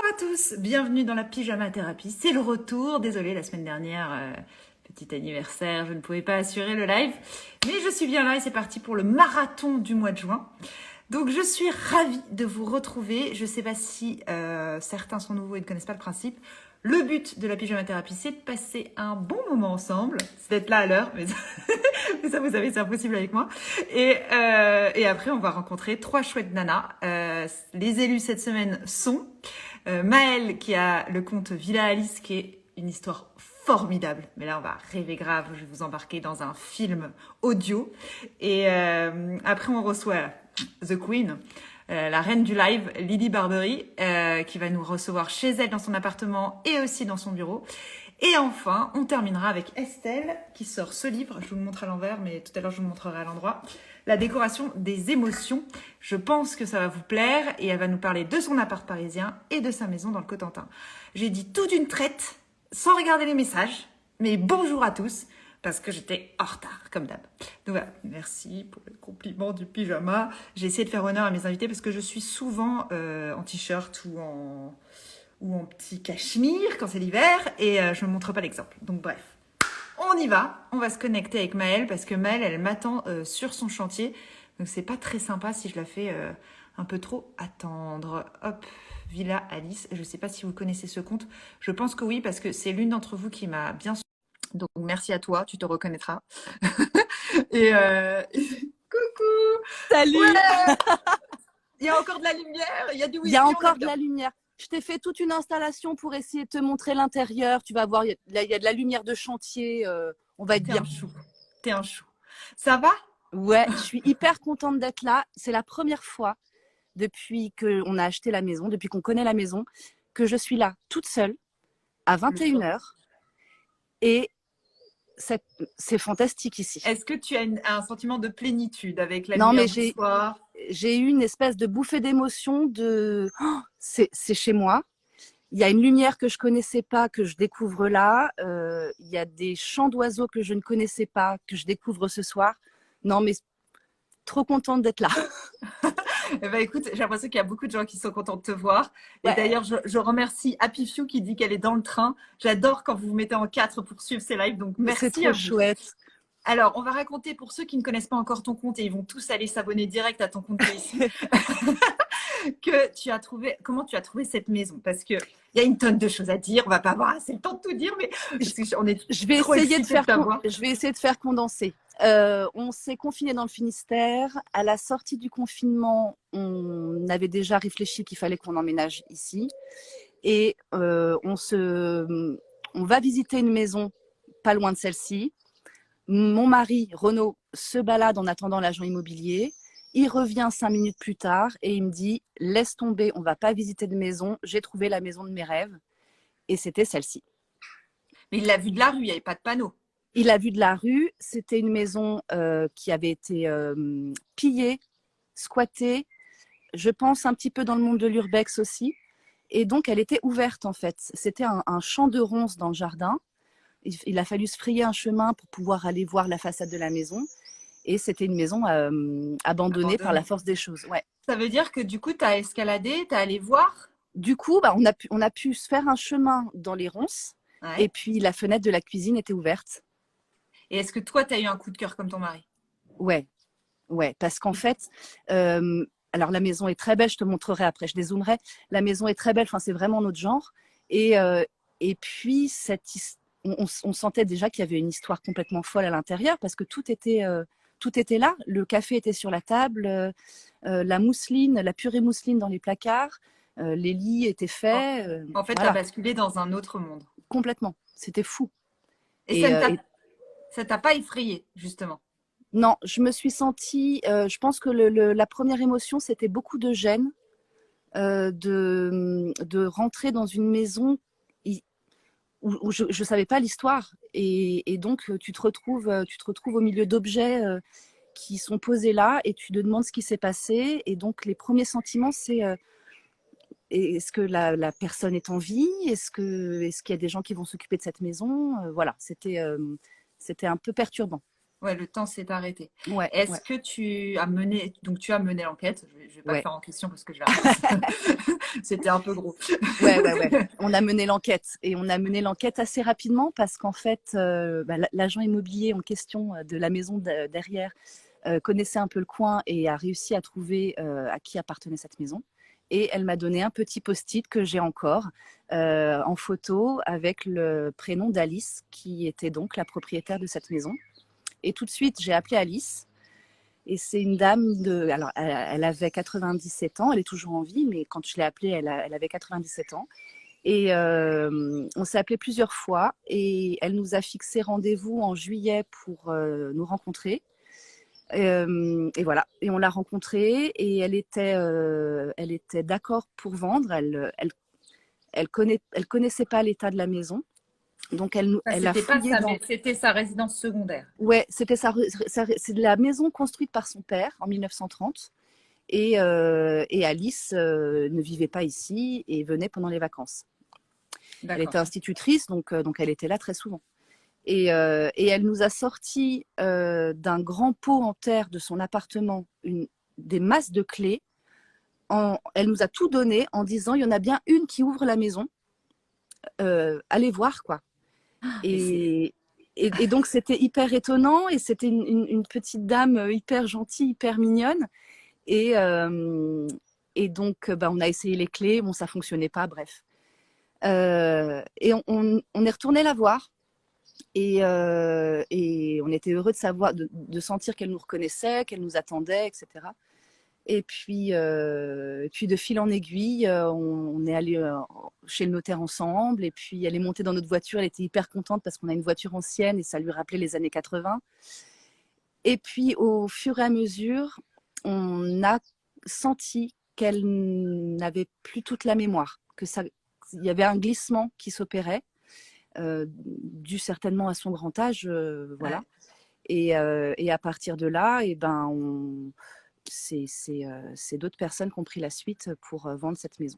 Bonjour à tous, bienvenue dans la pyjama thérapie. C'est le retour. Désolée, la semaine dernière, petit anniversaire, je ne pouvais pas assurer le live. Mais je suis bien là et c'est parti pour le marathon du mois de juin. Donc je suis ravie de vous retrouver. Je ne sais pas si certains sont nouveaux et ne connaissent pas le principe. Le but de la pyjama thérapie, c'est de passer un bon moment ensemble. C'est d'être là à l'heure, mais mais ça, vous savez, c'est impossible avec moi. Et après, on va rencontrer 3 chouettes nanas. Les élus cette semaine sont Maëlle, qui a le compte Villa Alice, qui est une histoire formidable. Mais là, on va rêver grave. Je vais vous embarquer dans un film audio. Et après, on reçoit The Queen, la reine du live, Lily Barbery, qui va nous recevoir chez elle dans son appartement et aussi dans son bureau. Et enfin, on terminera avec Estelle qui sort ce livre. Je vous le montre à l'envers, mais tout à l'heure, je vous le montrerai à l'endroit. La décoration des émotions. Je pense que ça va vous plaire et elle va nous parler de son appart parisien et de sa maison dans le Cotentin. J'ai dit tout d'une traite, sans regarder les messages, mais bonjour à tous, parce que j'étais en retard, comme d'hab. Donc voilà, merci pour le compliment du pyjama. J'ai essayé de faire honneur à mes invités parce que je suis souvent en t-shirt ou en petit cachemire quand c'est l'hiver et je ne montre pas l'exemple. Donc bref, on y va. On va se connecter avec Maëlle parce que Maëlle, elle m'attend sur son chantier. Donc c'est pas très sympa si je la fais un peu trop attendre. Hop, Villa Alice. Je ne sais pas si vous connaissez ce compte. Je pense que oui parce que c'est l'une d'entre vous qui m'a bien... Donc merci à toi, tu te reconnaîtras. et coucou. Salut. Ouais. Il y a encore de la lumière, il y a du whisky. Il y a encore de la lumière. Je t'ai fait toute une installation pour essayer de te montrer l'intérieur. Tu vas voir, il y a de la lumière de chantier. On va être bien. T'es un chou. Ça va? Ouais, je suis hyper contente d'être là. C'est la première fois depuis qu'on a acheté la maison, depuis qu'on connaît la maison, que je suis là toute seule à 21h. Et c'est fantastique ici. Est-ce que tu as un sentiment de plénitude avec la lumière du soir? J'ai eu une espèce de bouffée d'émotion de c'est chez moi. Il y a une lumière que je connaissais pas, que je découvre là. Il y a des chants d'oiseaux que je ne connaissais pas, que je découvre ce soir. Non, mais trop contente d'être là. Eh ben, écoute, j'ai l'impression qu'il y a beaucoup de gens qui sont contents de te voir. Et d'ailleurs, je remercie Happy Few qui dit qu'elle est dans le train. J'adore quand vous vous mettez en 4 pour suivre ces lives. Donc, merci. C'est trop chouette. Alors, on va raconter pour ceux qui ne connaissent pas encore ton compte et ils vont tous aller s'abonner direct à ton compte ici. Que tu as trouvé, comment tu as trouvé cette maison? Parce qu'il y a une tonne de choses à dire. On va pas avoir assez le temps de tout dire, mais je vais essayer de faire condenser. On s'est confiné dans le Finistère. À la sortie du confinement, on avait déjà réfléchi qu'il fallait qu'on emménage ici. Et on va visiter une maison pas loin de celle-ci. Mon mari, Renaud, se balade en attendant l'agent immobilier. Il revient 5 minutes plus tard et il me dit « Laisse tomber, on ne va pas visiter de maison. J'ai trouvé la maison de mes rêves. » Et c'était celle-ci. Mais il l'a vue de la rue, il n'y avait pas de panneau. Il l'a vue de la rue. C'était une maison qui avait été pillée, squattée. Je pense un petit peu dans le monde de l'urbex aussi. Et donc, elle était ouverte en fait. C'était un champ de ronces dans le jardin. Il a fallu se frayer un chemin pour pouvoir aller voir la façade de la maison. Et c'était une maison abandonnée par la force des choses. Ouais. Ça veut dire que du coup, tu as escaladé, tu as allé voir? Du coup, on a pu se faire un chemin dans les ronces. Ouais. Et puis, la fenêtre de la cuisine était ouverte. Et est-ce que toi, tu as eu un coup de cœur comme ton mari? Ouais, parce qu'en fait, alors la maison est très belle, je te montrerai après, je dézoomerai. La maison est très belle, c'est vraiment notre genre. Et puis, on sentait déjà qu'il y avait une histoire complètement folle à l'intérieur parce que tout était là. Le café était sur la table, la mousseline, la purée mousseline dans les placards, les lits étaient faits. En fait, tu as basculé dans un autre monde. Complètement, c'était fou. Et ça t'a pas effrayé, justement? Non, je me suis sentie, je pense que la première émotion, c'était beaucoup de gêne, de rentrer dans une maison où je ne savais pas l'histoire. Et donc, tu te retrouves au milieu d'objets qui sont posés là et tu te demandes ce qui s'est passé. Et donc, les premiers sentiments, c'est est-ce que la personne est en vie? Est-ce qu'il y a des gens qui vont s'occuper de cette maison? Voilà, c'était un peu perturbant. Ouais, le temps s'est arrêté. Ouais, Est-ce ouais, que tu as mené l'enquête? Je vais pas le ouais. faire en question parce que je la repasse. C'était un peu gros. Ouais, ouais, ouais. On a mené l'enquête et on a mené l'enquête assez rapidement parce qu'en fait, l'agent immobilier en question de la maison derrière connaissait un peu le coin et a réussi à trouver à qui appartenait cette maison. Et elle m'a donné un petit post-it que j'ai encore en photo avec le prénom d'Alice, qui était donc la propriétaire de cette maison. Et tout de suite, j'ai appelé Alice. Et c'est une dame de. Alors, elle avait 97 ans, elle est toujours en vie, mais quand je l'ai appelée, elle avait 97 ans. Et on s'est appelé plusieurs fois et elle nous a fixé rendez-vous en juillet pour nous rencontrer. Et voilà, et on l'a rencontrée et elle était d'accord pour vendre. Elle connaissait pas l'état de la maison, donc elle a C'était pas fouillé ça, dans. mais c'était sa résidence secondaire. Ouais, c'est de la maison construite par son père en 1930. Et Alice ne vivait pas ici et venait pendant les vacances. Elle était D'accord. institutrice, donc elle était là très souvent. Et elle nous a sorti d'un grand pot en terre de son appartement des masses de clés. Elle nous a tout donné en disant il y en a bien une qui ouvre la maison. Allez voir quoi. Mais c'est Et donc c'était hyper étonnant et c'était une petite dame hyper gentille, hyper mignonne. Et, euh, et donc on a essayé les clés, bon ça fonctionnait pas, bref. Et on est retourné la voir. Et on était heureux de savoir, de sentir qu'elle nous reconnaissait, qu'elle nous attendait, etc. Et puis de fil en aiguille, on est allé chez le notaire ensemble. Et puis elle est montée dans notre voiture. Elle était hyper contente parce qu'on a une voiture ancienne et ça lui rappelait les années 80. Et puis au fur et à mesure, on a senti qu'elle n'avait plus toute la mémoire, il y avait un glissement qui s'opérait dû certainement à son grand âge, voilà. ouais. Et à partir de là, c'est d'autres personnes qui ont pris la suite pour vendre cette maison.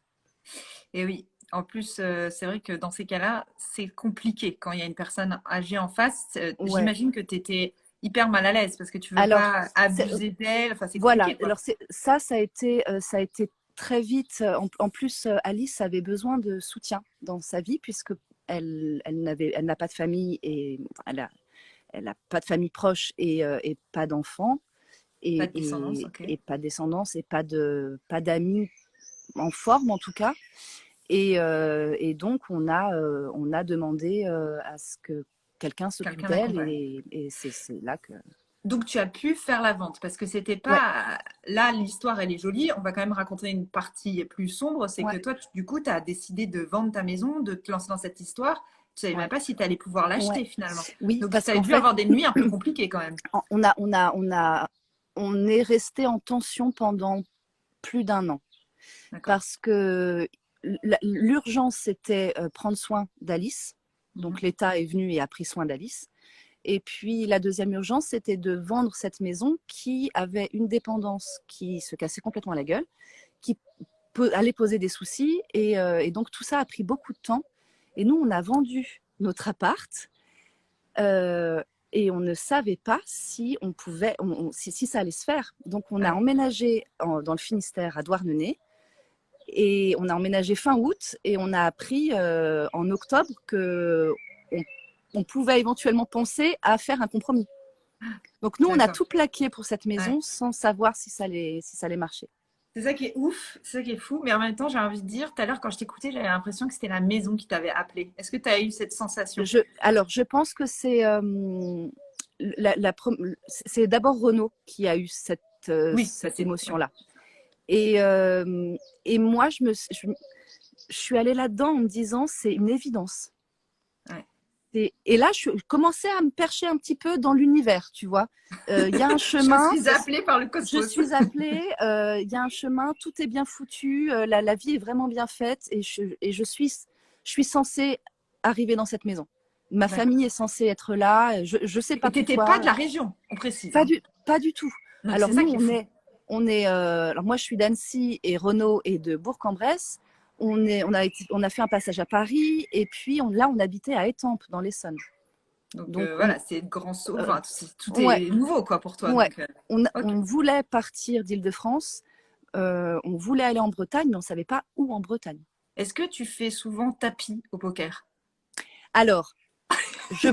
Et oui. En plus, c'est vrai que dans ces cas-là, c'est compliqué quand il y a une personne âgée en face. Ouais. J'imagine que tu étais hyper mal à l'aise parce que tu veux Alors, pas abuser d'elle. Enfin, c'est voilà. compliqué, quoi. Alors ça a été très vite. En plus, Alice avait besoin de soutien dans sa vie puisque elle n'a pas de famille et elle a pas de famille proche et pas d'enfants. Pas de descendance, ok. Et pas de descendance et pas d'amis en forme en tout cas. Et donc on a demandé à ce que quelqu'un s'occupe Quelqu'un d'elle d'accompagne. et c'est là que Donc, tu as pu faire la vente parce que c'était ouais, pas. Là, l'histoire, elle est jolie. On va quand même raconter une partie plus sombre. C'est que ouais, toi, du coup, tu as décidé de vendre ta maison, de te lancer dans cette histoire. Tu savais même ouais, pas si tu allais pouvoir ouais. l'acheter finalement. Oui, Donc, parce tu as qu'en dû fait avoir des nuits un peu compliquées quand même. on est resté en tension pendant plus d'un an D'accord. parce que l'urgence c'était prendre soin d'Alice. Mhm. Donc l'État est venu et a pris soin d'Alice. Et puis la deuxième urgence, c'était de vendre cette maison qui avait une dépendance qui se cassait complètement la gueule, qui allait poser des soucis. Et donc tout ça a pris beaucoup de temps. Et nous, on a vendu notre appart et on ne savait pas si on pouvait, si ça allait se faire. Donc on a Ouais. emménagé dans le Finistère à Douarnenez. Et on a emménagé fin août et on a appris en octobre que on pouvait éventuellement penser à faire un compromis. Donc nous, on a D'accord. tout plaqué pour cette Ouais. maison sans savoir si ça allait marcher. C'est ça qui est ouf, c'est ça qui est fou. Mais en même temps, j'ai envie de dire, tout à l'heure, quand je t'écoutais, j'avais l'impression que c'était la maison qui t'avait appelé. Est-ce que tu as eu cette sensation? Alors, je pense que c'est d'abord Renaud qui a eu Oui, ça cette c'est. Ouais. émotion-là. Et moi, je suis allée là-dedans en me disant, c'est une évidence. Ouais. Et là, je commençais à me percher un petit peu dans l'univers, tu vois. Il y a un Je chemin, suis appelée par le je cosmos. suis appelée, il y a un chemin, tout est bien foutu, la vie est vraiment bien faite et je suis censée arriver dans cette maison. Ma D'accord. famille est censée être là, je sais Et pas t'étais pas pourquoi, de la région, on précise. Hein. pas du tout. Donc c'est Alors ça nous, qui est fou. alors moi je suis d'Annecy et Renaud est de Bourg-en-Bresse. On a fait un passage à Paris et puis là on habitait à Étampes dans l'Essonne. Donc, Donc, voilà, c'est de grands sauts. Enfin, tout ouais, est nouveau quoi pour toi. ouais. Donc, ok. On voulait partir d'Île-de-France, on voulait aller en Bretagne, mais on ne savait pas où en Bretagne. Est-ce que tu fais souvent tapis au poker? Alors, je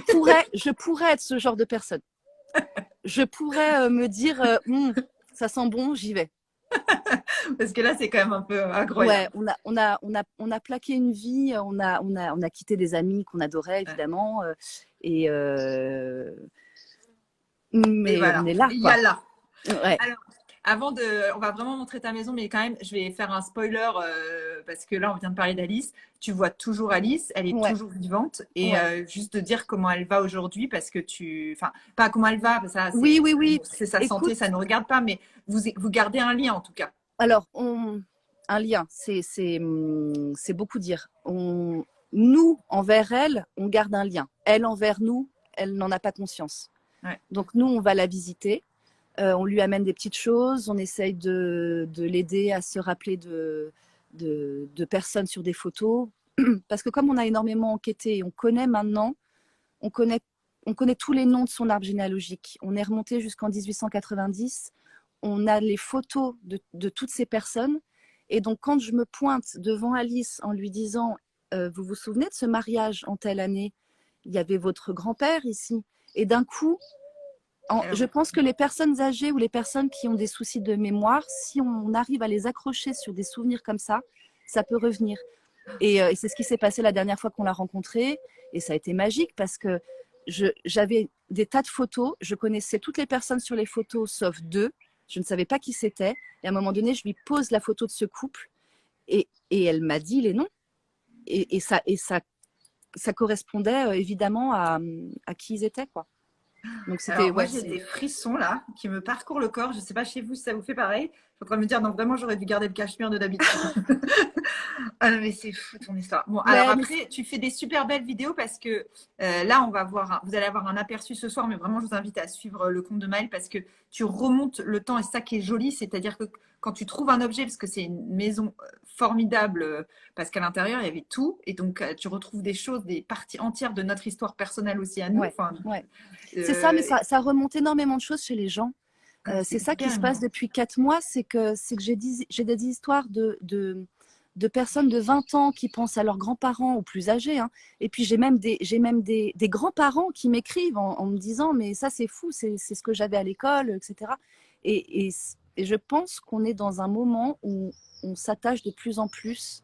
pourrais être ce genre de personne. Je pourrais me dire, ça sent bon, j'y vais. Parce que là, c'est quand même un peu Ouais, incroyable. on a plaqué une vie, on a quitté des amis qu'on adorait Ouais. évidemment, et Et mais on voilà, est là, il y quoi. a là. Ouais, Alors, avant de, on va vraiment montrer ta maison, mais quand même, je vais faire un spoiler parce que là, on vient de parler d'Alice. Tu vois toujours Alice, elle est ouais, toujours vivante. Et ouais. juste de dire comment elle va aujourd'hui, parce que enfin, pas comment elle va, ça, Oui, oui, oui. c'est sa santé, ça Écoute, ne nous regarde pas, mais vous gardez un lien en tout cas. alors, un lien, c'est beaucoup dire. Nous, envers elle, on garde un lien. Elle, envers nous, elle n'en a pas conscience. Ouais. Donc, nous, on va la visiter. On lui amène des petites choses. On essaye de l'aider à se rappeler de personnes sur des photos. Parce que comme on a énormément enquêté, on connaît maintenant, on connaît, on connaît tous les noms de son arbre généalogique. On est remonté jusqu'en 1890. On a les photos de toutes ces personnes. Et donc, quand je me pointe devant Alice en lui disant vous vous souvenez de ce mariage en telle année? Il y avait votre grand-père ici. Et d'un coup, Alors, je pense que les personnes âgées ou les personnes qui ont des soucis de mémoire, si on arrive à les accrocher sur des souvenirs comme ça peut revenir. Et c'est ce qui s'est passé la dernière fois qu'on l'a rencontrée. Et ça a été magique parce que j'avais des tas de photos. Je connaissais toutes les personnes sur les photos sauf deux. Je ne savais pas qui c'était. Et à un moment donné, je lui pose la photo de ce couple et elle m'a dit les noms. Et ça correspondait évidemment à qui ils étaient, quoi. Donc c'était, alors, moi, ouais, j'ai des frissons là qui me parcourent le corps. Je ne sais pas chez vous si ça vous fait pareil. Je suis en train de me dire, non, vraiment, j'aurais dû garder le cachemire de d'habitude. Ah non, mais c'est fou ton histoire. Bon, alors ouais, mais après, tu fais des super belles vidéos parce que là, on va voir, vous allez avoir un aperçu ce soir, mais vraiment, je vous invite à suivre le compte de Maëlle parce que tu remontes le temps et ça qui est joli, c'est-à-dire que quand tu trouves un objet, parce que c'est une maison formidable, parce qu'à l'intérieur, il y avait tout, et donc tu retrouves des choses, des parties entières de notre histoire personnelle aussi à nous. ouais, Enfin, ouais. C'est ça, mais euh, ça remonte énormément de choses chez les gens. c'est C'est ça qui hyper se passe émouvant. depuis 4 mois, c'est que j'ai des histoires de personnes de 20 ans qui pensent à leurs grands-parents ou plus âgés, hein. Et puis j'ai même des grands-parents qui m'écrivent en me disant mais ça c'est fou, c'est ce que j'avais à l'école, etc. Et je pense qu'on est dans un moment où on s'attache de plus en plus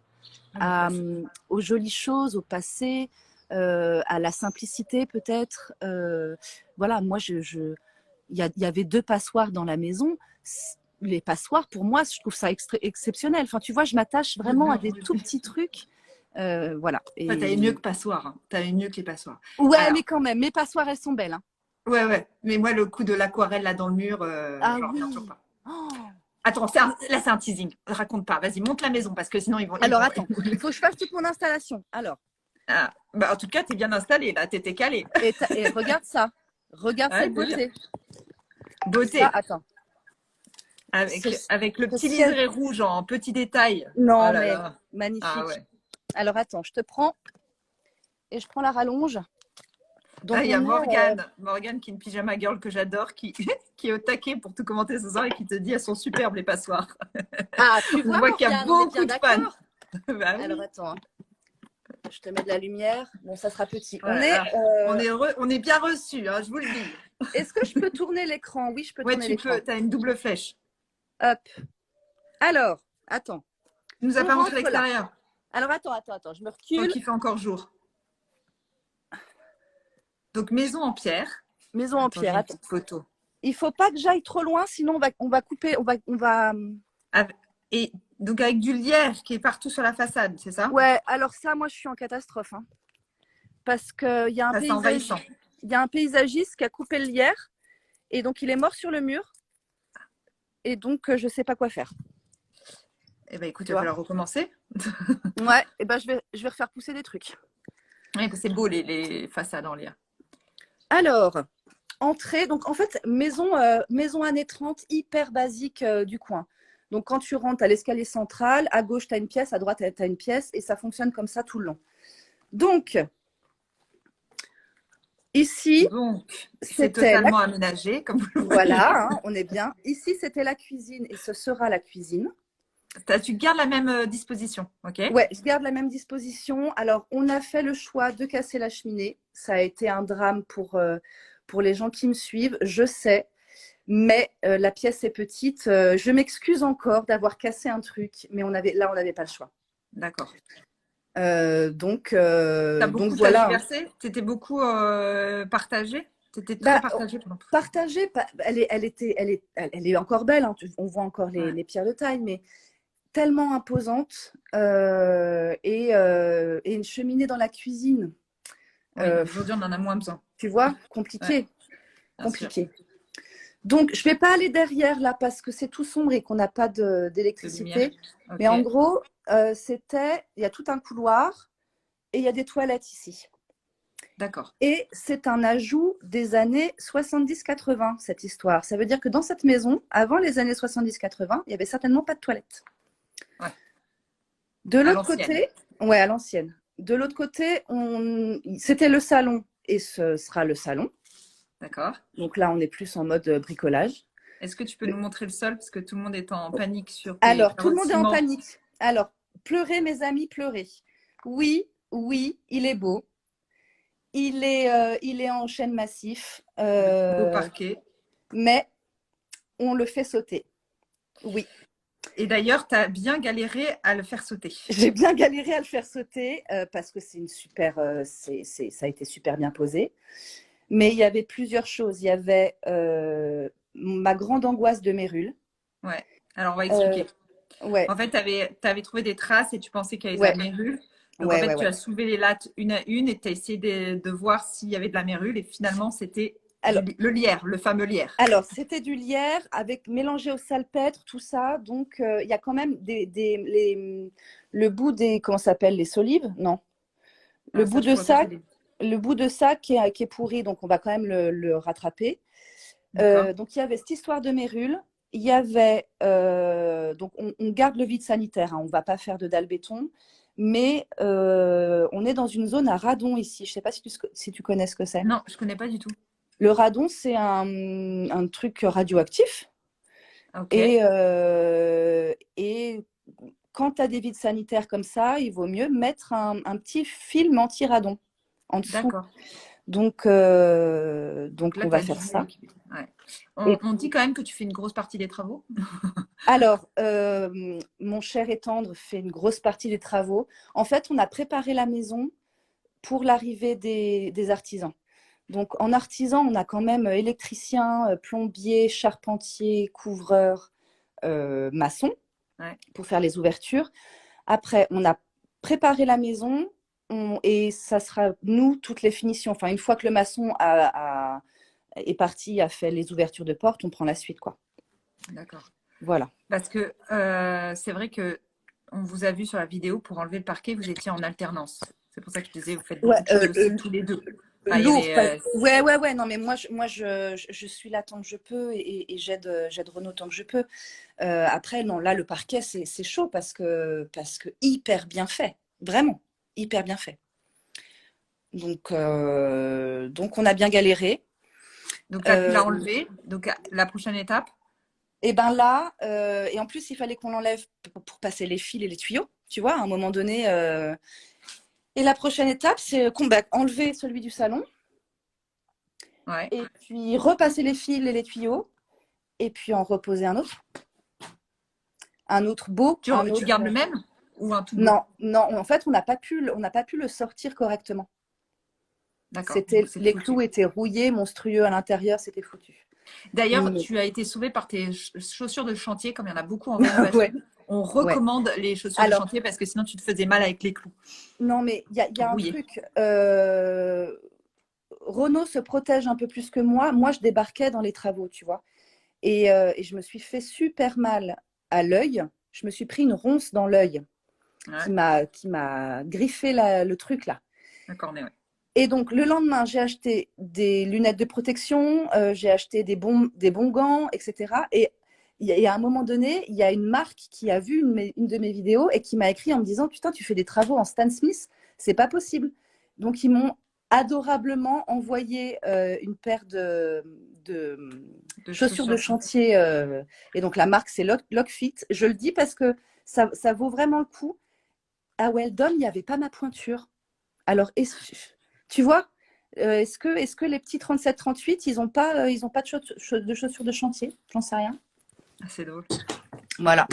aux jolies choses, au passé, à la simplicité peut-être. Voilà, moi il y avait 2 passoires dans la maison. Les passoires, pour moi, je trouve ça exceptionnel. Enfin, tu vois, je m'attache vraiment à des tout petits trucs. Voilà. Enfin, t'avais mieux que passoire. Hein. T'avais mieux que les passoires. Ouais, Alors, mais quand même, mes passoires, elles sont belles, hein. ouais, ouais. Mais moi, le coup de l'aquarelle là dans le mur, Ah j'en reviens toujours oui. pas. Oh. Attends, là, c'est un teasing. Raconte pas. Vas-y, monte la maison parce que sinon, ils Alors, vont... attends, il faut que je fasse toute mon installation. Alors, Ah, bah, en tout cas, t'es bien installé là. T'étais calé. et regarde ça. Regarde Ouais, cette c'est bien. beauté. Ça, Beauté. attends. Avec le Ce petit ciel. liseré rouge en petit détail. Oh Non, là mais là. Ah magnifique. ouais. Alors, attends, je te prends et je prends la rallonge. Ah, Donc, il y a on est. Morgane qui est une pyjama girl que j'adore, qui est au taquet pour tout commenter ce soir et qui te dit elles sont superbes les passoires. Ah, tu On vois, voit qu'il y a Morgane, on est bien beaucoup de fans. d'accord. Bah Alors, oui. attends, hein. Je te mets de la lumière. Bon, ça sera petit. On est. Voilà. On est bien reçus, hein, je vous le dis. Est-ce que je peux tourner l'écran? Oui, je peux Ouais, tourner tu l'écran. peux, tu as une double flèche. Hop. Alors, attends. Tu nous as On pas montré rentre là. l'extérieur. Alors, attends. Je me Tant recule. qu'il fait encore jour. Donc, maison en pierre. Maison en Attends, j'ai pierre. une Attends. petite photo. Il faut pas que j'aille trop loin, sinon on va couper. On va. Et donc, avec du lierre qui est partout sur la façade, c'est ça? Ouais. Alors ça, moi, je suis en catastrophe, hein, parce qu'il y a Ça, c'est envahissant. il y a un paysagiste qui a coupé le lierre et donc il est mort sur le mur et donc je sais pas quoi faire. Eh ben, écoute, Tu il va vois. falloir recommencer. Ouais. Et ben je vais refaire pousser des trucs. Ouais, c'est beau les façades en lierre. Alors, entrée. Donc en fait, maison années 30, hyper basique du coin. Donc quand tu rentres à l'escalier central, à gauche tu as une pièce, à droite tu as une pièce et ça fonctionne comme ça tout le long. Donc Ici, Donc, c'est c'était totalement aménagé, comme vous le voyez. Voilà, hein, on est bien. Ici, c'était la cuisine et ce sera la cuisine. Tu gardes la même disposition, ok? Ouais, je garde la même disposition. Alors, on a fait le choix de casser la cheminée. Ça a été un drame pour les gens qui me suivent, je sais. Mais la pièce est petite. Je m'excuse encore d'avoir cassé un truc, mais on n'avait pas le choix. D'accord. Donc Beaucoup voilà. tergiversé? T'étais beaucoup partagé? T'étais très Bah, partagé pendant tout ça. partagée, elle est encore belle. Hein. On voit encore Ouais. les pierres de taille, mais tellement imposante et une cheminée dans la cuisine. Oui, aujourd'hui, on en a moins besoin. Tu vois, Ouais, compliqué, bien sûr. compliqué. Donc, je ne vais pas aller derrière là parce que c'est tout sombre et qu'on n'a pas De lumière. d'électricité. Mais Ok. en gros, il y a tout un couloir et il y a des toilettes ici. D'accord. Et c'est un ajout des années 70-80, cette histoire. Ça veut dire que dans cette maison, avant les années 70-80, il n'y avait certainement pas de toilettes. Ouais. De À l'autre l'ancienne. côté, ouais, à l'ancienne. De l'autre côté, c'était le salon et ce sera le salon. D'accord. Donc là, on est plus en mode bricolage. Est-ce que tu peux nous montrer le sol parce que tout le monde est en panique sur tes Alors, tout carreaux le de monde est en ciment? panique. Alors, pleurez, mes amis, pleurez. Oui, oui, il est beau. Il est en chêne massif. Le beau parquet. Mais on le fait sauter. Oui. Et d'ailleurs, tu as bien galéré à le faire sauter. J'ai bien galéré à le faire sauter parce que ça a été super bien posé. Mais il y avait plusieurs choses. Il y avait ma grande angoisse de Mérule. Ouais. Alors, on va expliquer. Ouais, En fait, tu avais trouvé des traces et tu pensais qu'il y avait de la ouais, mérule. Donc, en ouais, fait, ouais, tu ouais. as soulevé les lattes une à une et tu as essayé de voir s'il y avait de la mérule. Et finalement, c'était Alors, le lierre, le fameux lierre. alors c'était du lierre avec mélangé au salpêtre, tout ça. Donc, il y a quand même le bout des, comment ça s'appelle, les solives? Non. Le Ah, ça, bout je de pourrais pas ça, t'aider. le bout de ça qui est pourri. Donc, on va quand même le rattraper. D'accord. Donc, il y avait cette histoire de mérule. Il y avait, donc on garde le vide sanitaire, hein, on ne va pas faire de dalle béton, mais on est dans une zone à radon ici. Je ne sais pas si tu connais ce que c'est. Non, je connais pas du tout. Le radon, c'est un truc radioactif Ok. et quand tu as des vides sanitaires comme ça, il vaut mieux mettre un petit film anti-radon en dessous. D'accord. Donc Là, on tu va as faire dû. ça. Ouais. Et On dit quand même que tu fais une grosse partie des travaux. alors, mon cher et tendre fait une grosse partie des travaux. En fait, on a préparé la maison pour l'arrivée des artisans. Donc, en artisan, on a quand même électricien, plombier, charpentier, couvreur, maçon Ouais. pour faire les ouvertures. Après, on a préparé la maison et ça sera nous, toutes les finitions. Enfin, une fois que le maçon est parti, a fait les ouvertures de porte, on prend la suite, quoi. D'accord. Voilà. Parce que c'est vrai que on vous a vu sur la vidéo pour enlever le parquet, vous étiez en alternance. C'est pour ça que je disais, vous faites Ouais, beaucoup de choses aussi tous les deux. Enfin, il y lourd. avait, Ouais. Non, mais je suis là tant que je peux et j'aide Renaud tant que je peux. Après, non, là, le parquet, c'est chaud parce que hyper bien fait. Vraiment, hyper bien fait. Donc on a bien galéré. donc là, tu Euh, l'as enlevé. Donc la prochaine étape. et ben là, et en plus, il fallait qu'on l'enlève pour passer les fils et les tuyaux, tu vois, à un moment donné. Et la prochaine étape, c'est qu'on va enlever celui du salon Ouais. et puis repasser les fils et les tuyaux et puis en reposer un autre. Un autre beau, un Tu autre. gardes le même ou un tout beau? Non, non, en fait, on n'a pas pu le sortir correctement. D'accord. Donc c'est Les foutu. clous étaient rouillés, monstrueux à l'intérieur, c'était foutu. D'ailleurs, Mais- tu as été sauvé par tes chaussures de chantier, comme il y en a beaucoup en rénovation. ouais, On ouais. recommande les chaussures de Alors, chantier parce que sinon tu te faisais mal avec les clous non, mais il y a un rouillés. truc. Renaud se protège un peu plus que moi. Moi, je débarquais dans les travaux, tu vois. Et je me suis fait super mal à l'œil. Je me suis pris une ronce dans l'œil Ouais. qui m'a griffé le truc là. Le cornet, ouais. Et donc, le lendemain, j'ai acheté des lunettes de protection, j'ai acheté des bons gants, etc. Et à un moment donné, il y a une marque qui a vu une de mes vidéos et qui m'a écrit en me disant: Putain, tu fais des travaux en Stan Smith, c'est pas possible. Donc, ils m'ont adorablement envoyé une paire de chaussures de chantier. Et donc, la marque, c'est Lockfit. Je le dis parce que ça vaut vraiment le coup. À Weldon, il n'y avait pas ma pointure. Alors, tu vois, est-ce que les petits 37-38, ils n'ont pas de chaussures de chantier? J'en sais rien. Ah, c'est drôle. Voilà.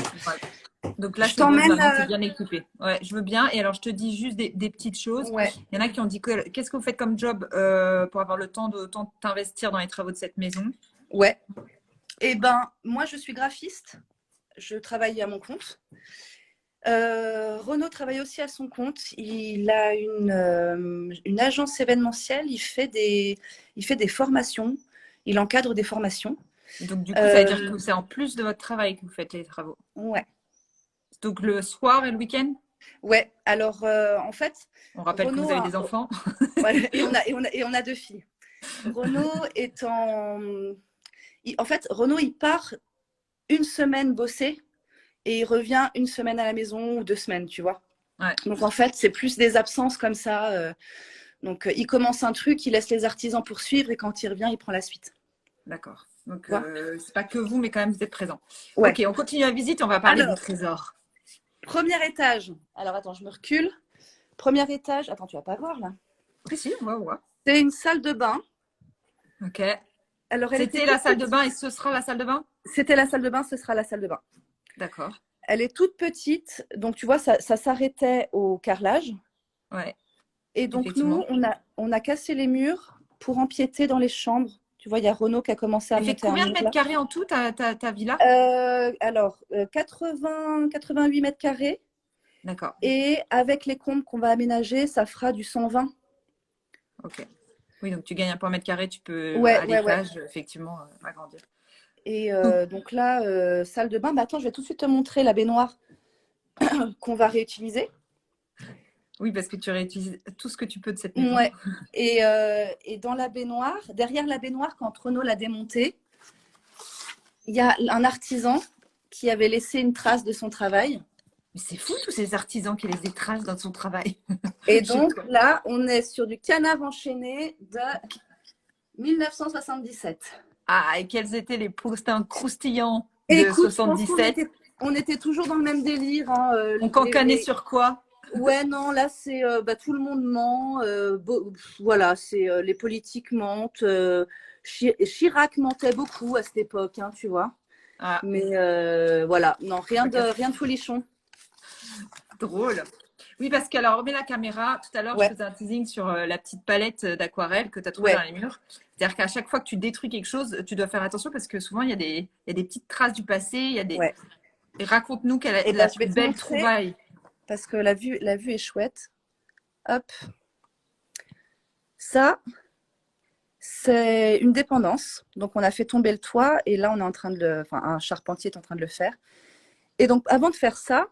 Donc là, c'est bon, maintenant, tu es bien équipée. Ouais, je veux bien. Et alors, je te dis juste des petites choses. Ouais. Il y en a qui ont dit qu'est-ce que vous faites comme job pour avoir le temps de t'investir dans les travaux de cette maison? Ouais. Eh ben, moi, je suis graphiste. Je travaille à mon compte. Renaud travaille aussi à son compte. Il a une agence événementielle. Il fait des formations. Il encadre des formations. Donc, du coup, ça veut dire que c'est en plus de votre travail que vous faites les travaux. Ouais. Donc, le soir et le week-end? Ouais. Alors, en fait, on rappelle Renaud que vous avez des enfants. Ouais, et on a 2 filles. Renaud est en fait, Renaud, il part une semaine bosser et il revient une semaine à la maison ou 2 semaines, tu vois. Ouais. Donc, en fait, c'est plus des absences comme ça. Donc, il commence un truc, il laisse les artisans poursuivre et quand il revient, il prend la suite. D'accord. Donc, c'est pas que vous, mais quand même, vous êtes présents. Ouais. Ok, on continue la visite, on va parler du trésor. Premier étage. Alors, attends, je me recule. Premier étage. Attends, tu vas pas voir là. Oui, si, on voit. C'est une salle de bain. Ok. Alors, c'était la salle de bain et ce sera la salle de bain? C'était la salle de bain, ce sera la salle de bain. D'accord. Elle est toute petite, donc tu vois, ça s'arrêtait au carrelage. Ouais. Et donc nous, on a cassé les murs pour empiéter dans les chambres. Tu vois, il y a Renaud qui a commencé à monter un mur. Combien de mètres carrés en tout, ta villa? Alors, 88 mètres carrés. D'accord. Et avec les combles qu'on va aménager, ça fera du 120. Ok. Oui, donc tu gagnes un peu en mètre carré, tu peux à l'étage, effectivement, agrandir. Et donc là, salle de bain, bah attends, je vais tout de suite te montrer la baignoire qu'on va réutiliser. Oui, parce que tu réutilises tout ce que tu peux de cette maison. Ouais. Et dans la baignoire, derrière la baignoire, quand Renaud l'a démontée, il y a un artisan qui avait laissé une trace de son travail. Mais c'est fou, tous ces artisans qui laissent des traces dans son travail. Et donc là, on est sur du canard enchaîné de 1977. Ah, et quels étaient les postins croustillants de 1977? On était toujours dans le même délire. Hein, on cancanait sur quoi? Ouais, non, là, c'est tout le monde ment. Voilà, c'est les politiques mentent. Chirac mentait beaucoup à cette époque, hein, tu vois. Ah. Mais voilà, non, rien de folichon. Drôle. Oui, parce que alors, remets la caméra. Tout à l'heure, je faisais un teasing sur la petite palette d'aquarelle que tu as trouvée dans les murs. C'est-à-dire qu'à chaque fois que tu détruis quelque chose, tu dois faire attention parce que souvent, il y a des petites traces du passé. Il y a des... Et raconte-nous quelle est la plus belle trouvaille. Parce que la vue est chouette. Hop. Ça, c'est une dépendance. Donc, on a fait tomber le toit et là, on est en train de un charpentier est en train de le faire. Et donc, avant de faire ça,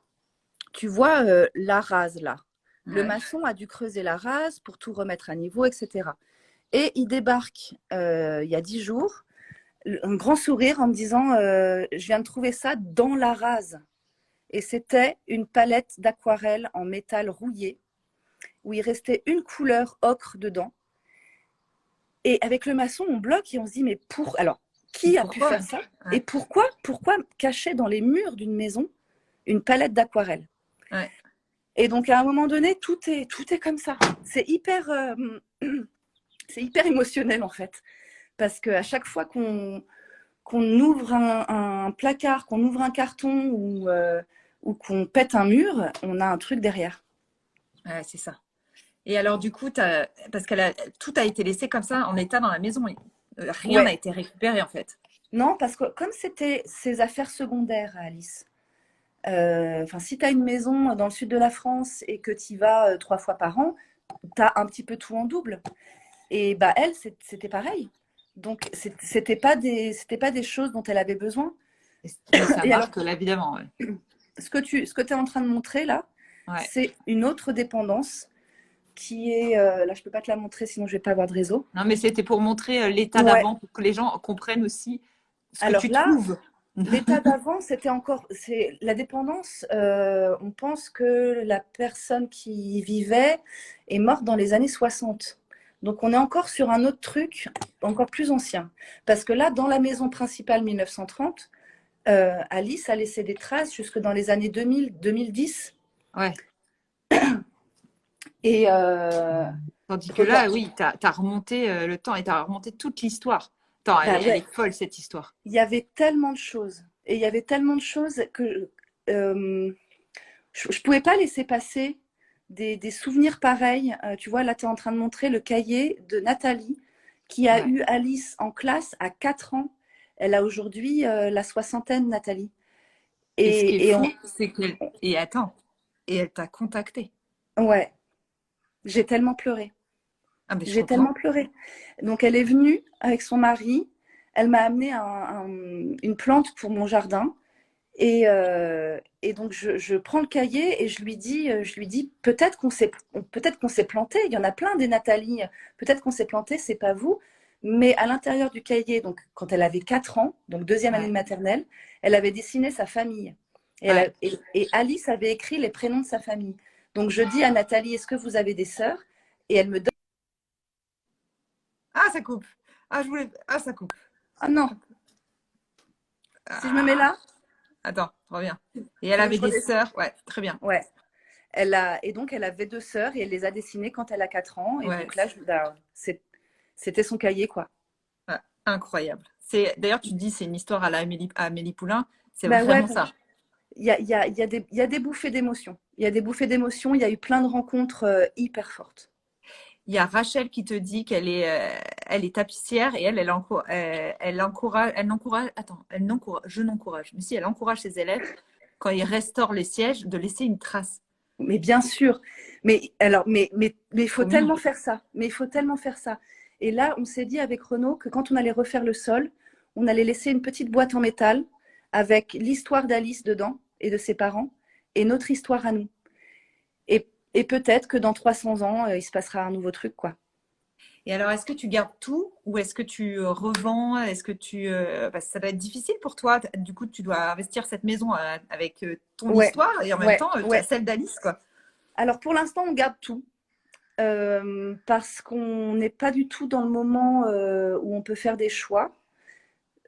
tu vois la rase là. Le maçon a dû creuser la rase pour tout remettre à niveau, etc. Et il débarque il y a 10 jours, un grand sourire en me disant je viens de trouver ça dans la rase. Et c'était une palette d'aquarelle en métal rouillé où il restait une couleur ocre dedans. Et avec le maçon, on bloque et on se dit mais alors qui a pu faire ça? Et pourquoi cacher dans les murs d'une maison une palette d'aquarelle? Et donc, à un moment donné, tout est comme ça. C'est hyper émotionnel, en fait. Parce qu'à chaque fois qu'on ouvre un placard, qu'on ouvre un carton ou qu'on pète un mur, on a un truc derrière. Ouais, c'est ça. Et alors, du coup, parce que tout a été laissé comme ça, en état dans la maison. Rien n'a été récupéré, en fait. Non, parce que comme c'était ses affaires secondaires, Alice, si tu as une maison dans le sud de la France et que tu y vas 3 fois par an, tu as un petit peu tout en double. Et elle, c'était pareil. Donc, c'était pas des choses dont elle avait besoin. Ça marque, là, évidemment. Ouais. Ce que tu es en train de montrer là, c'est une autre dépendance qui est... là, je peux pas te la montrer, sinon je vais pas avoir de réseau. Non, mais c'était pour montrer l'état d'avant, pour que les gens comprennent aussi ce que tu trouves. L'état d'avant, c'est la dépendance. On pense que la personne qui y vivait est morte dans les années 60. Donc, on est encore sur un autre truc, encore plus ancien. Parce que là, dans la maison principale 1930, Alice a laissé des traces jusque dans les années 2000-2010. Ouais. Et tandis que là, oui, tu as remonté le temps et tu as remonté toute l'histoire. Attends, elle est folle, cette histoire. Il y avait tellement de choses. Et il y avait tellement de choses que je ne pouvais pas laisser passer des souvenirs pareils. Tu vois, là, tu es en train de montrer le cahier de Nathalie, qui a eu Alice en classe à 4 ans. Elle a aujourd'hui la soixantaine, Nathalie. Et ce qui est fou, c'est qu'elle... Et attends, et elle t'a contacté. Ouais. J'ai tellement pleuré. Ah, j'ai tellement pleuré. Donc, elle est venue avec son mari. Elle m'a amené une plante pour mon jardin. Et donc, je prends le cahier et je lui dis peut-être qu'on s'est planté. Il y en a plein des Nathalie. Peut-être qu'on s'est planté, c'est pas vous. Mais à l'intérieur du cahier, donc quand elle avait 4 ans, donc deuxième année de maternelle, elle avait dessiné sa famille. Et Alice avait écrit les prénoms de sa famille. Donc, je dis à Nathalie, est-ce que vous avez des sœurs? Et elle me donne. Ah, ça coupe. Ah, ça coupe. Ah non. Si je me mets là. Attends, reviens. Et elle avait des sœurs. Ouais, très bien. Ouais. Et donc, elle avait 2 sœurs et elle les a dessinées quand elle a 4 ans. Et donc là, c'était son cahier, quoi. Ouais, incroyable. D'ailleurs, tu te dis, c'est une histoire à Amélie Poulain. C'est vraiment ça. Il y a des bouffées d'émotions. Il y a des bouffées d'émotions. Il y a eu plein de rencontres hyper fortes. Il y a Rachel qui te dit qu'elle est tapissière et elle encourage, je n'encourage, mais si, elle encourage ses élèves, quand ils restaurent les sièges, de laisser une trace. Mais bien sûr. Mais il faut tellement faire ça. Mais il faut tellement faire ça. Et là, on s'est dit avec Renaud que quand on allait refaire le sol, on allait laisser une petite boîte en métal avec l'histoire d'Alice dedans et de ses parents et notre histoire à nous. Et peut-être que dans 300 ans, il se passera un nouveau truc, quoi. Et alors, est-ce que tu gardes tout ou est-ce que tu revends? Est-ce que parce que ça va être difficile pour toi. Du coup, tu dois investir cette maison avec ton histoire et en même temps celle d'Alice, quoi. Alors, pour l'instant, on garde tout. Parce qu'on n'est pas du tout dans le moment où on peut faire des choix.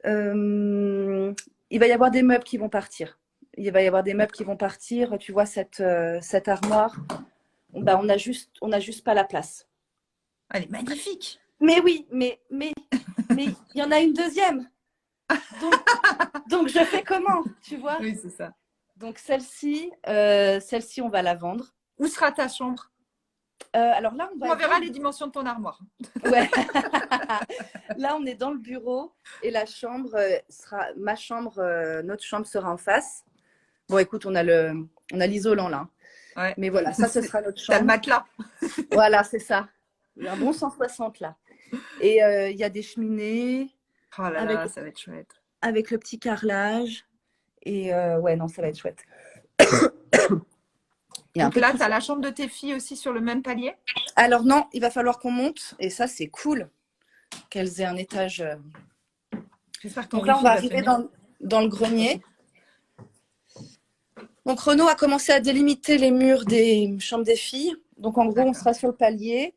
Il va y avoir des meubles qui vont partir. Tu vois, cette armoire, on n'a juste pas la place. Elle est magnifique. Mais oui, mais il y en a une deuxième. Donc je fais comment, tu vois? Oui, c'est ça. Donc celle-ci, on va la vendre. Où sera ta chambre? Alors là, on verra les dimensions de ton armoire. Ouais. Là, on est dans le bureau et la chambre sera ma chambre. Notre chambre sera en face. Bon, écoute, on a l'isolant là. Ouais. Mais voilà, ça, ce sera notre chambre. T'as le matelas. Voilà, c'est ça. Il y a un bon 160 là. Et il y a des cheminées. Oh là là, ça va être chouette. Avec le petit carrelage. Et ouais, non, ça va être chouette. Donc là, tu as la chambre de tes filles aussi sur le même palier? Alors non, il va falloir qu'on monte. Et ça, c'est cool qu'elles aient un étage. J'espère que donc là, on va arriver dans le grenier. Donc Renaud a commencé à délimiter les murs des chambres des filles. Donc en gros, on sera sur le palier.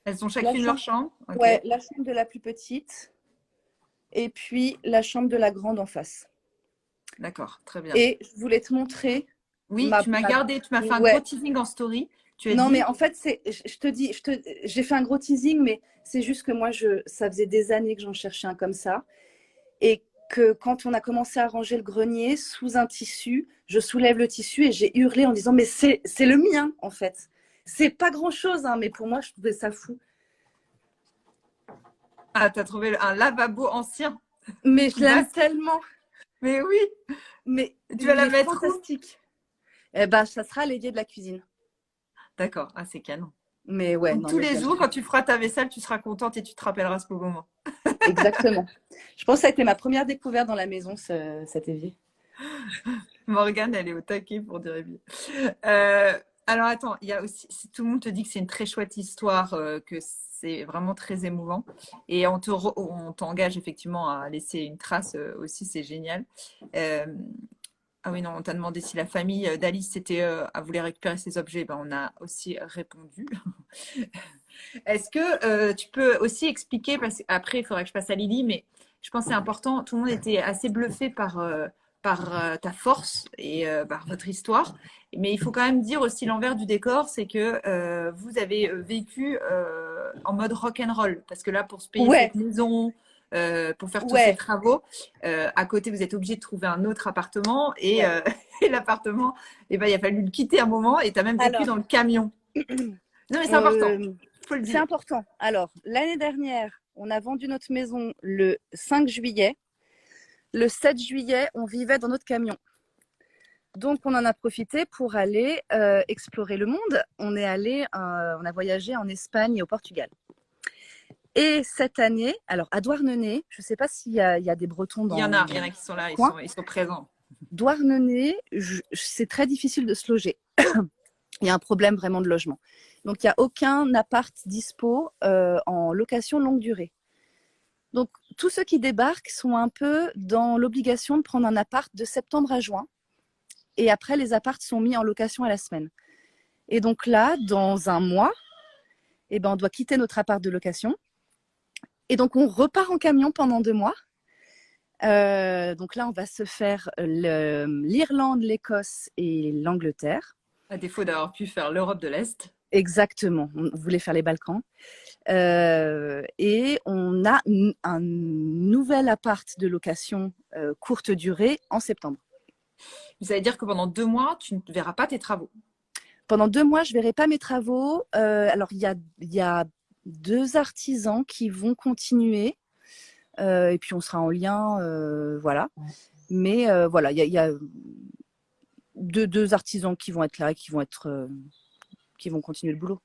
Elles ont chacune leur chambre? Okay. Ouais, la chambre de la plus petite. Et puis la chambre de la grande en face. D'accord, très bien. Et je voulais te montrer. Oui, tu m'as fait un gros teasing en story. Mais en fait, j'ai fait un gros teasing, mais c'est juste que moi, ça faisait des années que j'en cherchais un comme ça. Et que quand on a commencé à ranger le grenier sous un tissu, je soulève le tissu et j'ai hurlé en disant mais c'est le mien en fait. C'est pas grand-chose, hein, mais pour moi, je trouvais ça fou. Ah, t'as trouvé un lavabo ancien? Mais je l'aime tellement. Mais oui. Mais tu vas la mettre fantastique. Eh ben, ça sera l'évier de la cuisine. D'accord, c'est canon. Mais ouais. Donc, tous les jours, quand tu feras ta vaisselle, tu seras contente et tu te rappelleras ce moment. Exactement. Je pense que ça a été ma première découverte dans la maison, cet évier. Morgane, elle est au taquet pour dire évier. Alors attends, il y a aussi, tout le monde te dit que c'est une très chouette histoire, que c'est vraiment très émouvant. Et on t'engage effectivement à laisser une trace aussi, c'est génial. Ah oui, non, on t'a demandé si la famille d'Alice voulait récupérer ses objets. Ben, on a aussi répondu. Est-ce que tu peux aussi expliquer, parce qu'après, il faudra que je passe à Lily, mais je pense que c'est important. Tout le monde était assez bluffé par ta force et par votre histoire. Mais il faut quand même dire aussi l'envers du décor, c'est que vous avez vécu en mode rock and roll. Parce que là, pour se payer Ouais, cette maison, pour faire tous ces ouais. travaux, à côté, vous êtes obligé de trouver un autre appartement. Et, Ouais. et l'appartement, eh ben, il a fallu le quitter un moment et tu as même vécu Alors, dans le camion. Non, mais c'est important. euh, Faut le c'est dire. important. Alors, l'année dernière, on a vendu notre maison le 5 juillet. Le 7 juillet, on vivait dans notre camion. Donc, on en a profité pour aller explorer le monde. On a voyagé en Espagne et au Portugal. Et cette année, alors à Douarnenez, je ne sais pas s'il y a des Bretons Il y dans en a, qui sont le là, coin. ils sont présents. Douarnenez, c'est très difficile de se loger. Il y a un problème vraiment de logement. Donc, il n'y a aucun appart dispo en location longue durée. Donc, tous ceux qui débarquent sont un peu dans l'obligation de prendre un appart de septembre à juin. Et après, les apparts sont mis en location à la semaine. Et donc là, dans un mois, eh ben, on doit quitter notre appart de location. Et donc, on repart en camion pendant 2 mois. Donc là, on va se faire l'Irlande, l'Écosse et l'Angleterre. À défaut d'avoir pu faire l'Europe de l'Est. Exactement, on voulait faire les Balkans. Et on a un nouvel appart de location courte durée en septembre. Ça veut dire que pendant 2 mois, tu ne verras pas tes travaux. Pendant 2 mois, je ne verrai pas mes travaux. Alors, il y a 2 artisans qui vont continuer. Et puis, on sera en lien. Voilà. Mais voilà, il y a deux artisans qui vont être là, qui vont continuer le boulot.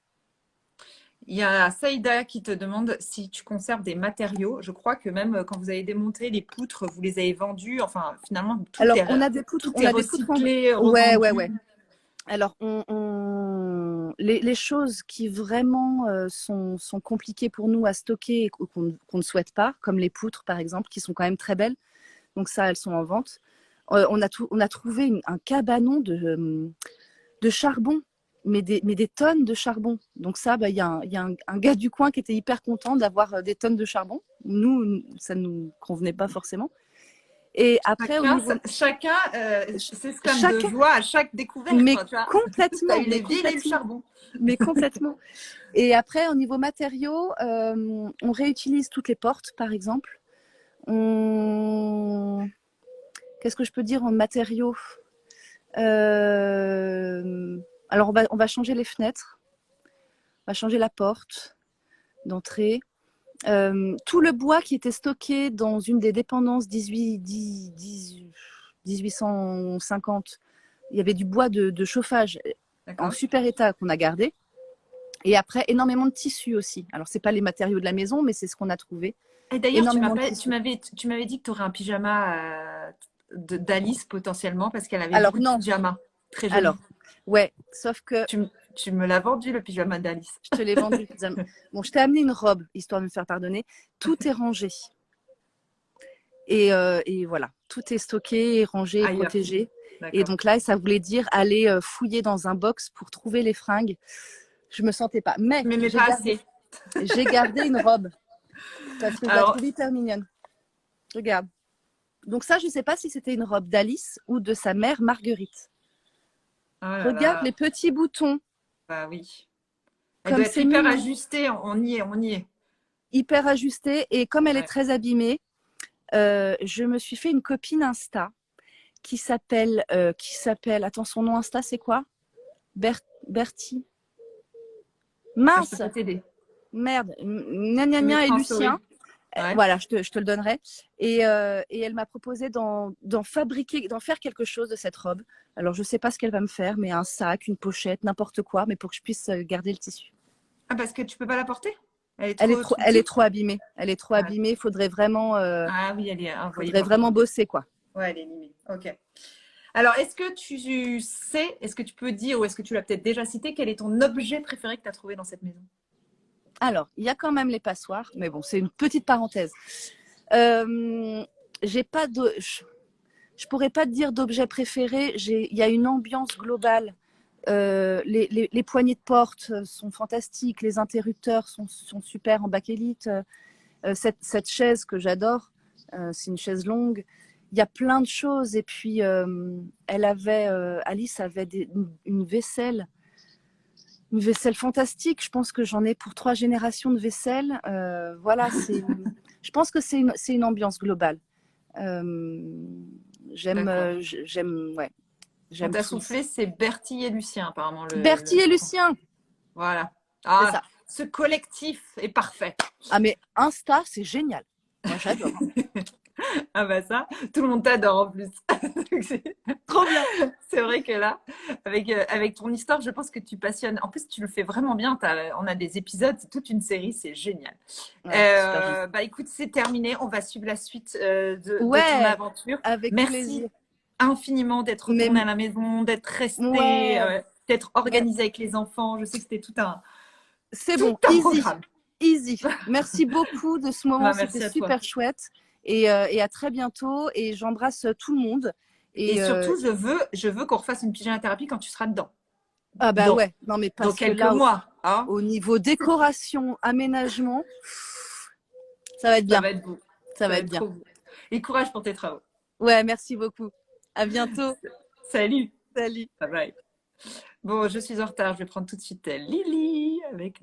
Il y a Saïda qui te demande si tu conserves des matériaux. Je crois que même quand vous avez démonté les poutres, vous les avez vendues. Enfin, finalement, Alors, on a des poutres, recyclé, ouais, revendu. ouais. Alors, les choses qui vraiment sont compliquées pour nous à stocker et qu'on ne souhaite pas, comme les poutres par exemple, qui sont quand même très belles. Donc ça, elles sont en vente. On a trouvé un cabanon de charbon, mais des tonnes de charbon. Donc ça, il y a un gars du coin qui était hyper content d'avoir des tonnes de charbon. Nous, ça ne nous convenait pas forcément. Et après, chacun s'exclame de joie à chaque découverte. Mais enfin, complètement. Tu as eu les billes et le charbon. Mais complètement. Et après, au niveau matériaux, on réutilise toutes les portes, par exemple. Qu'est-ce que je peux dire en matériaux? Alors, on va changer les fenêtres. On va changer la porte d'entrée. Tout le bois qui était stocké dans une des dépendances 1850, il y avait du bois de chauffage en super état qu'on a gardé. Et après, énormément de tissus aussi. Alors, ce n'est pas les matériaux de la maison, mais c'est ce qu'on a trouvé. Et d'ailleurs, tu m'avais dit que tu aurais un pyjama d'Alice potentiellement parce qu'elle avait beaucoup de pyjamas. Très joli. Alors, ouais, sauf que… Tu me l'as vendu, le pyjama d'Alice. Je te l'ai vendu, le pyjama. Bon, je t'ai amené une robe, histoire de me faire pardonner. Tout est rangé. Et voilà, tout est stocké, rangé, protégé. Et donc là, ça voulait dire aller fouiller dans un box pour trouver les fringues. Je me sentais pas. Mais j'ai gardé une robe parce que je la trouve hyper mignonne. Regarde. Donc ça, je ne sais pas si c'était une robe d'Alice ou de sa mère Marguerite. Regarde les petits boutons. Bah oui. Elle doit être hyper ajustée. On y est. Hyper ajustée. Et comme elle est très abîmée, je me suis fait une copine Insta qui s'appelle, attends, son nom Insta, c'est quoi? Bertie. Mince. Merde. Gna et Lucien. Ouais. Voilà, je te le donnerai. Et elle m'a proposé d'en faire quelque chose de cette robe. Alors, je ne sais pas ce qu'elle va me faire, mais un sac, une pochette, n'importe quoi, mais pour que je puisse garder le tissu. Ah, parce que tu ne peux pas la porter? Elle est trop abîmée. Elle est trop abîmée. Il faudrait vraiment, faudrait vraiment bosser, quoi. Ouais, elle est limée. Ok. Alors, est-ce que tu peux dire, ou est-ce que tu l'as peut-être déjà cité, quel est ton objet préféré que tu as trouvé dans cette maison? Alors, il y a quand même les passoires, mais bon, c'est une petite parenthèse. J'ai pas je pourrais pas te dire d'objet préféré. Il y a une ambiance globale Les poignées de porte sont fantastiques, les interrupteurs sont super en bakélite. Cette chaise que j'adore, c'est une chaise longue. Il y a plein de choses. Et puis, Alice avait une vaisselle fantastique. Je pense que j'en ai pour 3 générations de vaisselle. Voilà, je pense que c'est une ambiance globale. J'aime, ouais. On t'a soufflé, c'est Bertie et Lucien, apparemment. Bertie et Lucien. Voilà. C'est ça. Ce collectif est parfait. Ah, mais Insta, c'est génial. Moi, j'adore. Ah bah ça, tout le monde t'adore en plus. Trop bien. C'est vrai que là, avec ton histoire, je pense que tu passionnes. En plus, tu le fais vraiment bien. On a des épisodes, c'est toute une série, c'est génial. Ouais, bah écoute, c'est terminé. On va suivre la suite de ton aventure. Avec plaisir. Infiniment d'être retournée à la maison, d'être restée, d'être organisée avec les enfants. Je sais que c'était tout un. C'est bon, easy. Merci beaucoup de ce moment, c'était super chouette. Et à très bientôt. Et j'embrasse tout le monde. Et surtout, je veux qu'on refasse une pyjama thérapie quand tu seras dedans. Ah bah ouais, non mais parce dans quelques que là, mois. Au niveau décoration, aménagement, ça va être bien. Ça va être beau. Ça va être bien. Beau. Et courage pour tes travaux. Ouais, merci beaucoup. À bientôt. Salut. Salut. Bye bye. Bon, je suis en retard. Je vais prendre tout de suite Lily avec nous.